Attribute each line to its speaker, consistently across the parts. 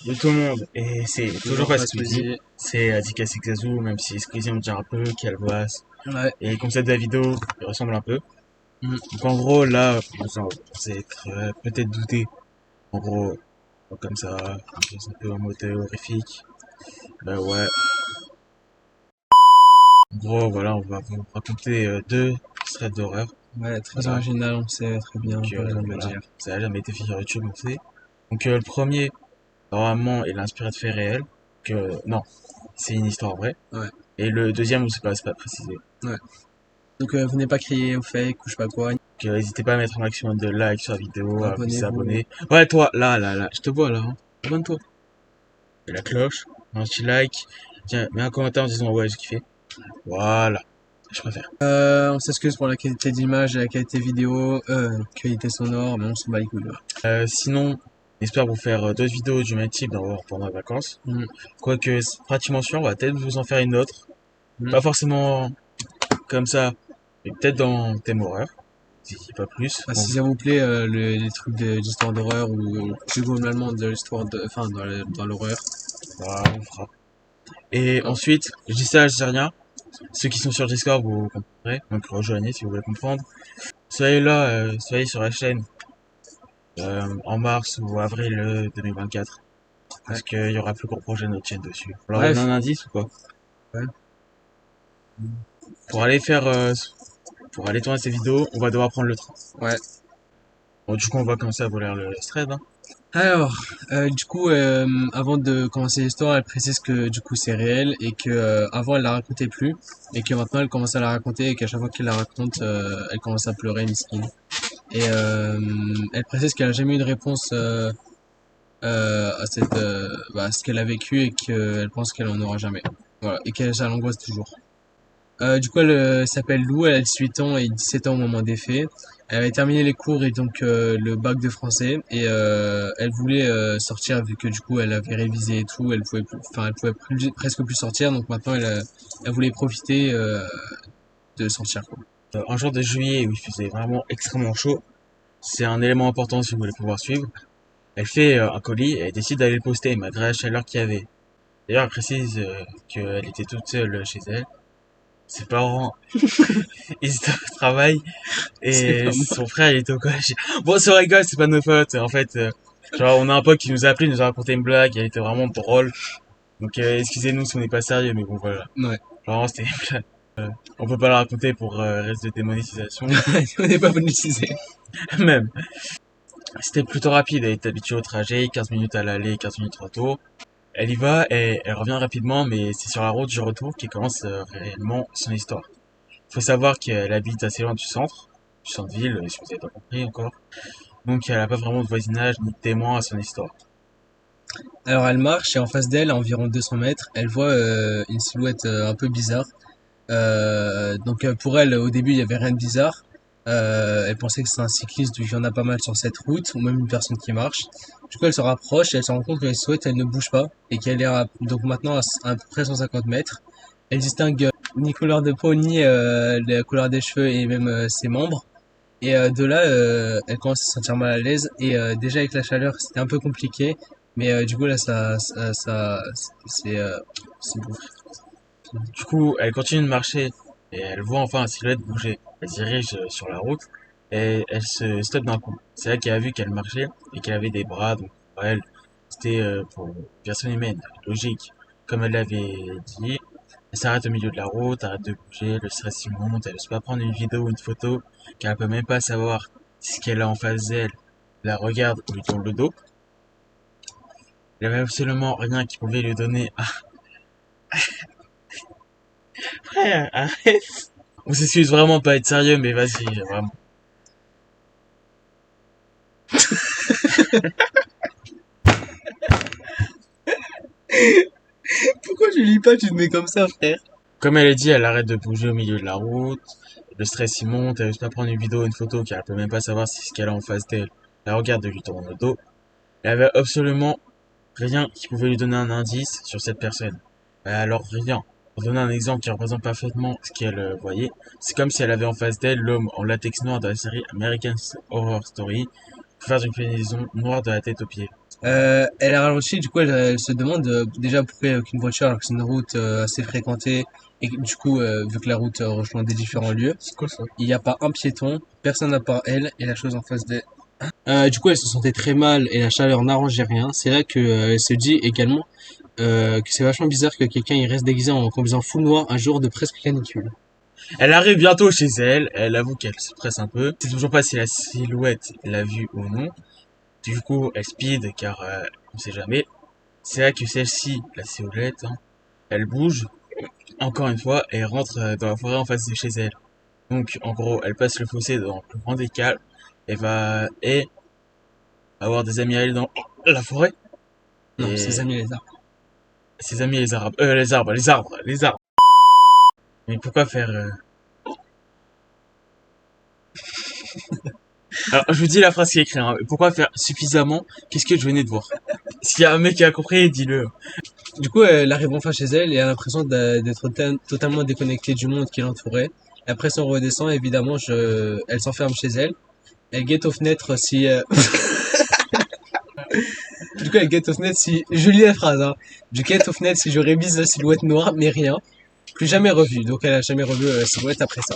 Speaker 1: de tout le monde. Et c'est toujours
Speaker 2: Toujours
Speaker 1: pas
Speaker 2: pas
Speaker 1: Squeezie.
Speaker 2: Squeezie.
Speaker 1: C'est Adika Sexazoo, même si Squeezie on dirait un peu, qu'elle boisse.
Speaker 2: Ouais.
Speaker 1: Et le concept de la vidéo, il ressemble un peu.
Speaker 2: Mm.
Speaker 1: Donc en gros, là, vous allez être peut-être douté. En gros, comme ça, c'est un peu en mode horrifique. Ben ouais. En gros, voilà, on va vous raconter deux threads d'horreur.
Speaker 2: Ouais, très
Speaker 1: Voilà.
Speaker 2: original, on sait très bien,
Speaker 1: Donc
Speaker 2: pas besoin de le
Speaker 1: voilà,
Speaker 2: dire.
Speaker 1: ça a jamais été fait sur YouTube, on sait. Donc le premier, normalement, il est inspiré de faits réels. Non, c'est une histoire vraie.
Speaker 2: Ouais,
Speaker 1: Et le deuxième, on sait pas, c'est pas précisé.
Speaker 2: ouais. Donc venez pas crier au fake ou je sais pas quoi.
Speaker 1: Donc n'hésitez pas à mettre un maximum de likes sur la vidéo, à vous
Speaker 2: Abonnez-vous.
Speaker 1: abonner. Ouais, toi, là, je te vois là. Hein. Abonne-toi. Et la cloche, un petit like. Tiens, mets un commentaire en disant ouais, j'ai kiffé. Voilà, je préfère.
Speaker 2: On s'excuse pour la qualité d'image et la qualité vidéo, qualité sonore, mais on s'en bat les couilles. Ouais.
Speaker 1: Sinon, j'espère vous faire d'autres vidéos du même type pendant les vacances.
Speaker 2: Mm,
Speaker 1: Quoique, c'est pratiquement sûr, on va peut-être vous en faire une autre.
Speaker 2: mm.
Speaker 1: Pas forcément comme ça, mais peut-être dans le thème horreur. Si pas plus.
Speaker 2: Bah,
Speaker 1: Bon,
Speaker 2: si ça vous plaît, les trucs d'histoire d'horreur ou plus globalement de l'histoire de, enfin, dans l'horreur.
Speaker 1: voilà, on fera. Et
Speaker 2: Oh,
Speaker 1: ensuite, je dis ça, je dis rien. Ceux qui sont sur Discord, vous comprendrez. Donc rejoignez si vous voulez comprendre. Soyez là, soyez sur la chaîne en mars ou avril 2024.
Speaker 2: ouais.
Speaker 1: Parce qu'il y aura plus gros projet de notre chaîne dessus. Alors donne
Speaker 2: Bref,
Speaker 1: un indice ou quoi?
Speaker 2: ouais.
Speaker 1: Pour aller faire, pour aller tourner ces vidéos, on va devoir prendre le train.
Speaker 2: Ouais.
Speaker 1: Bon, du coup, on va commencer à voler le thread. Hein.
Speaker 2: Alors, du coup, avant de commencer l'histoire, elle précise que du coup c'est réel et que avant elle la racontait plus et que maintenant elle commence à la raconter et qu'à chaque fois qu'elle la raconte, elle commence à pleurer, miskine. Et elle précise qu'elle a jamais eu de réponse à à ce qu'elle a vécu et qu'elle pense qu'elle en aura jamais. Voilà, et qu'elle ça l'angoisse toujours. Du coup, elle s'appelle Lou, elle a 18 ans et 17 ans au moment des faits. Elle avait terminé les cours et donc le bac de français et elle voulait sortir vu que du coup elle avait révisé et tout, elle pouvait enfin elle pouvait presque plus sortir donc maintenant elle voulait profiter de sortir quoi.
Speaker 1: Un jour de juillet où il faisait vraiment extrêmement chaud, c'est un élément important si vous voulez pouvoir suivre. Elle fait un colis et elle décide d'aller le poster malgré la chaleur qu'il y avait. D'ailleurs, elle précise qu'elle était toute seule chez elle. Ses parents, ils étaient au travail
Speaker 2: C'est
Speaker 1: et
Speaker 2: pas moi.
Speaker 1: son frère, il était au collège. Bon, c'est rigole, c'est pas de nos fautes. En fait, genre, on a un pote qui nous a appelé, il nous a raconté une blague, elle était vraiment drôle. Donc, excusez-nous si on n'est pas sérieux, mais bon, voilà.
Speaker 2: Ouais.
Speaker 1: Vraiment, c'était une blague. On peut pas la raconter pour risque de démonétisation.
Speaker 2: On n'est pas monétisé.
Speaker 1: Même. C'était plutôt rapide, elle était habituée au trajet, 15 minutes à l'aller, 15 minutes retour. Elle y va et elle revient rapidement, mais c'est sur la route du retour qu'elle commence réellement son histoire. Il faut savoir qu'elle habite assez loin du centre-ville, si vous n'avez pas compris encore. Donc elle n'a pas vraiment de voisinage ni de témoin à son histoire.
Speaker 2: Alors elle marche et en face d'elle, à environ 200 mètres, elle voit une silhouette un peu bizarre. Donc pour elle, au début, il y avait rien de bizarre. Elle pensait que c'était un cycliste, vu qu'il y en a pas mal sur cette route, ou même une personne qui marche. Du coup, elle se rapproche et elle se rend compte que la silhouette, elle ne bouge pas, et qu'elle est donc maintenant à peu près 150 mètres. Elle distingue ni couleur de peau, ni la couleur des cheveux, et même ses membres. Et de là, elle commence à se sentir mal à l'aise. Et déjà avec la chaleur, c'était un peu compliqué. Mais du coup, là, c'est c'est bon.
Speaker 1: Du coup, elle continue de marcher et elle voit enfin un silhouette bouger. Elle se dirige sur la route et elle se stoppe d'un coup. C'est là qu'elle a vu qu'elle marchait et qu'elle avait des bras, donc pour elle, c'était pour une personne humaine, logique. Comme elle l'avait dit, elle s'arrête au milieu de la route, arrête de bouger, le stress y monte, elle ne peut pas prendre une vidéo ou une photo, car elle peut même pas savoir si ce qu'elle a en face d'elle la regarde ou lui tourne le dos. Il n'y avait absolument rien qui pouvait lui donner. Ah, frère, arrête! On s'excuse vraiment de pas être sérieux, mais vas-y, vraiment.
Speaker 2: Pourquoi je lis pas, tu te mets comme ça, frère?
Speaker 1: Comme elle a dit, elle arrête de bouger au milieu de la route. Le stress y monte, elle veut pas prendre une vidéo ou une photo car elle peut même pas savoir si ce qu'elle a en face d'elle la regarde de lui tourner le dos. Elle avait absolument rien qui pouvait lui donner un indice sur cette personne. Alors rien. Pour donner un exemple qui représente parfaitement ce qu'elle voyait, c'est comme si elle avait en face d'elle l'homme en latex noir de la série American Horror Story. pour faire une combinaison noire de la tête aux pieds.
Speaker 2: Elle a ralenti, du coup, elle se demande déjà pourquoi il n'y a aucune voiture alors que c'est une route assez fréquentée et que, du coup, vu que la route rejoint des différents lieux,
Speaker 1: C'est quoi ça?
Speaker 2: il n'y a pas un piéton, personne à part elle et la chose en face d'elle. Du coup, elle se sentait très mal et la chaleur n'arrangeait rien. C'est là que elle se dit également que c'est vachement bizarre que quelqu'un il reste déguisé en combinaison full noir un jour de presque canicule.
Speaker 1: Elle arrive bientôt chez elle, elle avoue qu'elle se presse un peu. C'est toujours pas si la silhouette l'a vue ou non. Du coup, elle speed car on sait jamais. C'est là que celle-ci, la silhouette, hein, elle bouge encore une fois et rentre dans la forêt en face de chez elle. Donc en gros, elle passe le fossé dans le plus grand des calmes et va avoir des amis à elle dans la forêt
Speaker 2: Non, ses
Speaker 1: et
Speaker 2: amis les arbres.
Speaker 1: ses amis les arabes, les arbres. Mais pourquoi faire Alors je vous dis la phrase qui est écrite. Hein. Pourquoi faire suffisamment? Qu'est-ce que je venais de voir? S'il y a un mec qui a compris, dis-le.
Speaker 2: Du coup, elle arrive enfin chez elle et a l'impression d'être totalement déconnectée du monde qui l'entourait. La pression redescend, évidemment, elle s'enferme chez elle. Elle guette aux fenêtres si... Du coup, elle guette aux fenêtres si... Je lis la phrase, hein. Je guette aux fenêtres si je révise la silhouette noire, mais rien. Plus jamais revue. Donc, elle a jamais revu la silhouette après ça.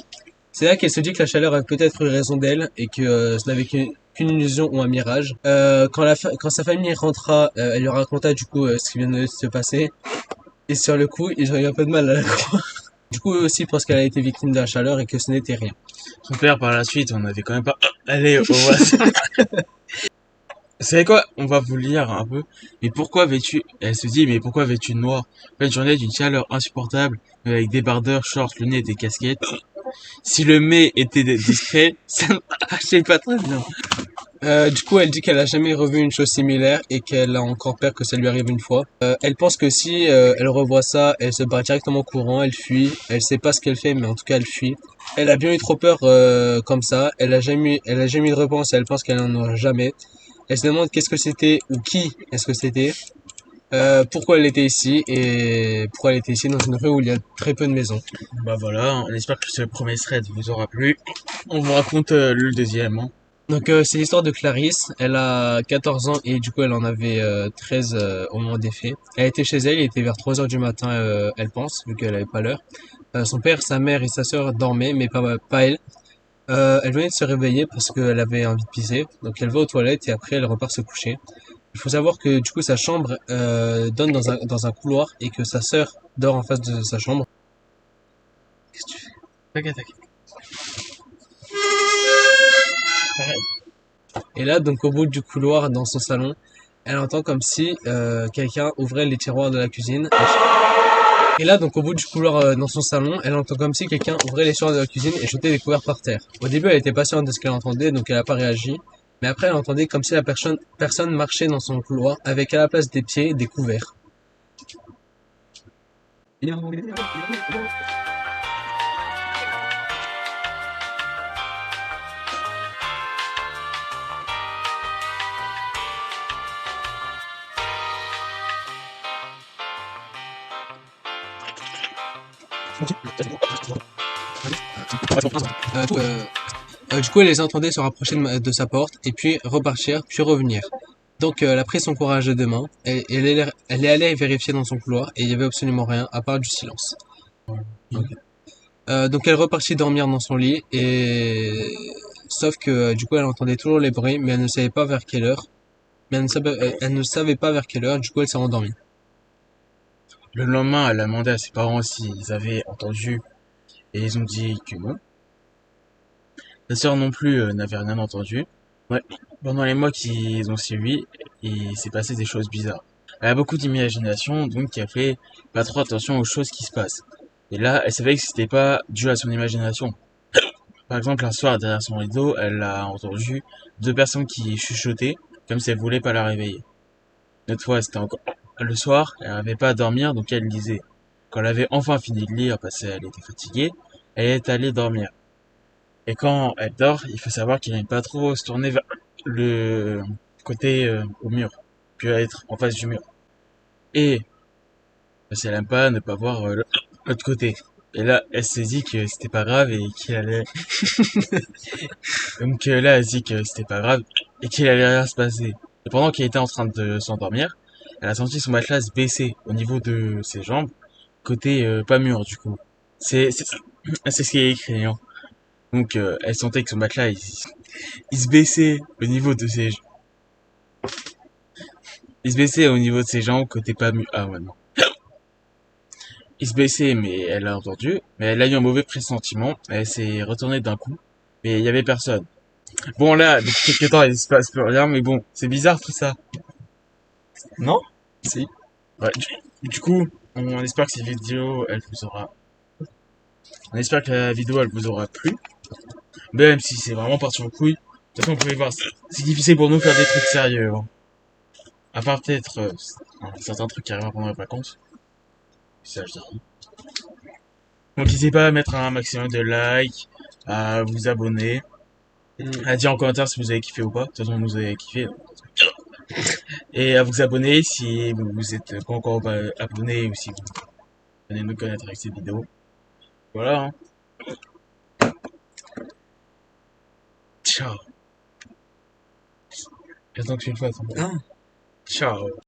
Speaker 2: C'est là qu'elle se dit que la chaleur a peut-être eu raison d'elle et que ce n'avait qu'une illusion ou un mirage. Quand sa famille rentra, elle lui raconta du coup ce qui vient de se passer. Et sur le coup, ils ont eu un peu de mal à la croire. Du coup, eux aussi parce qu'elle a été victime de la chaleur et que ce n'était rien.
Speaker 1: Son père par la suite, on avait quand même pas. Allez, au revoir. Vous savez quoi? On va vous lire un peu. Mais pourquoi vêtu? Elle se dit, mais pourquoi vêtu de noir? En fait, journée d'une chaleur insupportable, avec débardeurs, shorts, lunettes et casquettes. Si le mets était discret, ça ne marchait pas très bien.
Speaker 2: Du coup, elle dit qu'elle a jamais revu une chose similaire et qu'elle a encore peur que ça lui arrive une fois. Elle pense que si elle revoit ça, elle se barre directement au courant, elle fuit. Elle sait pas ce qu'elle fait, mais en tout cas, elle fuit. Elle a bien eu trop peur comme ça. Elle a jamais eu de réponse et elle pense qu'elle n'en aura jamais. Elle se demande qu'est-ce que c'était ou qui est-ce que c'était. Pourquoi elle était ici et pourquoi elle était ici dans une rue où il y a très peu de maisons.
Speaker 1: Bah voilà, on espère que ce premier thread vous aura plu. On vous raconte le deuxième. Hein.
Speaker 2: Donc c'est l'histoire de Clarisse, elle a 14 ans et du coup elle en avait 13 au moment des faits. Elle était chez elle, il était vers 3 heures du matin, elle pense, vu qu'elle avait pas l'heure. Son père, sa mère et sa sœur dormaient, mais pas elle. Elle venait de se réveiller parce qu'elle avait envie de pisser, donc elle va aux toilettes et après elle repart se coucher. Il faut savoir que du coup sa chambre donne dans un couloir et que sa sœur dort en face de sa chambre. Qu'est-ce que tu fais?
Speaker 1: Tac, tac.
Speaker 2: Et là, donc au bout du couloir dans son salon, elle entend comme si quelqu'un ouvrait les tiroirs de la cuisine. Et là, donc au bout du couloir dans son salon, elle entend comme si quelqu'un ouvrait les tiroirs de la cuisine et jetait des couverts par terre. Au début, elle était patiente de ce qu'elle entendait, donc elle n'a pas réagi. Mais après, elle entendait comme si la personne marchait dans son couloir avec à la place des pieds des couverts. Du coup, elle les entendait se rapprocher de sa porte et puis repartir, puis revenir. Donc, elle a pris son courage de deux mains et elle est allée vérifier dans son couloir et il y avait absolument rien à part du silence. Donc, elle repartit dormir dans son lit et sauf que du coup, elle entendait toujours les bruits, mais elle ne savait pas vers quelle heure. Mais elle ne savait pas vers quelle heure. Du coup, elle s'est endormie.
Speaker 1: Le lendemain, elle a demandé à ses parents s'ils avaient entendu et ils ont dit que non. Sa sœur non plus n'avait rien entendu. Ouais. Pendant les mois qui ont suivi, il s'est passé des choses bizarres. Elle a beaucoup d'imagination, donc elle fait pas trop attention aux choses qui se passent. Et là, elle savait que c'était pas dû à son imagination. Par exemple, un soir, derrière son rideau, elle a entendu deux personnes qui chuchotaient, comme si elles voulaient pas la réveiller. Une autre fois, c'était encore le soir, elle n'arrivait pas à dormir, donc elle lisait. Quand elle avait enfin fini de lire, parce qu'elle était fatiguée, elle est allée dormir. Et quand elle dort, il faut savoir qu'elle n'aime pas trop se tourner vers le côté au mur, puis être en face du mur. Et parce qu'elle aime pas ne pas voir l'autre côté. Et là, elle s'est dit que c'était pas grave et qu'il allait... Donc là, elle se dit que c'était pas grave et qu'il allait rien se passer. Et pendant qu'elle était en train de s'endormir, elle a senti son matelas se baisser au niveau de ses jambes, côté pas mûr du coup. C'est c'est ce qui est écrit, hein. Donc elle sentait que son matelas il se baissait au niveau de ses il se baissait au niveau de ses jambes côté pas mûr. Ah ouais non. Il se baissait mais elle a entendu, mais elle a eu un mauvais pressentiment. Elle s'est retournée d'un coup, mais il y avait personne. Bon là, depuis quelques temps il se passe plus rien, mais bon, c'est bizarre tout ça. Non?
Speaker 2: Si.
Speaker 1: Ouais, du coup, on espère que cette vidéo, elle vous aura... On espère que la vidéo, elle vous aura plu. Même si c'est vraiment parti en couille. De toute façon, vous pouvez voir, c'est difficile pour nous de faire des trucs sérieux, hein. À part peut-être certains trucs qui arrivent pendant les vacances. Ça, je dis. Donc, n'hésitez pas à mettre un maximum de likes, à vous abonner,
Speaker 2: Mm.
Speaker 1: à dire en commentaire si vous avez kiffé ou pas. De toute façon, vous avez kiffé. Et à vous abonner si vous êtes pas encore abonné ou si vous venez nous connaître avec cette vidéo. Voilà, hein. Ciao. J'attends que tu le fasses, en fait.
Speaker 2: Ah.
Speaker 1: Ciao.